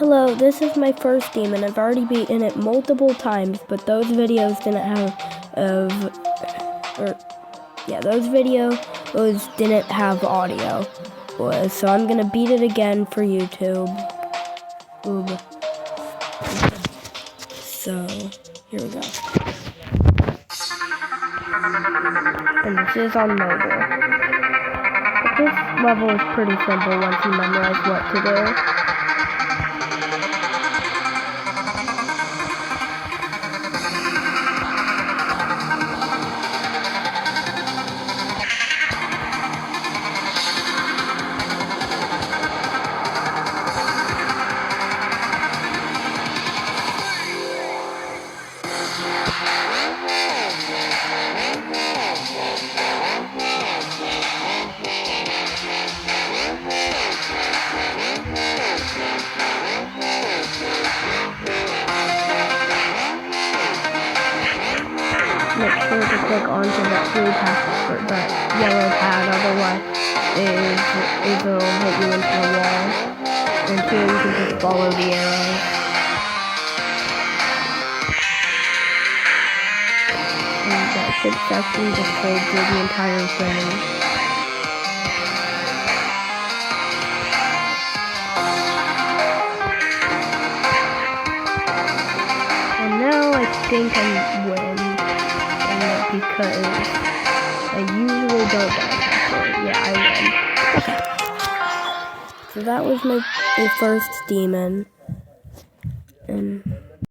Hello, this is my first demon. I've already beaten it multiple times, but those videos didn't have those videos didn't have audio. So I'm gonna beat it again for YouTube. So here we go. And this is on mobile. But this level is pretty simple once you memorize what to do. Make sure to click onto that blue pad or that yellow pad, otherwise it'll hit you into the wall. And here you can just follow the arrows. And that ship section just holds you the entire thing. And now I think I'm win. Because I usually don't die after. Yeah, I win. So that was my first demon. And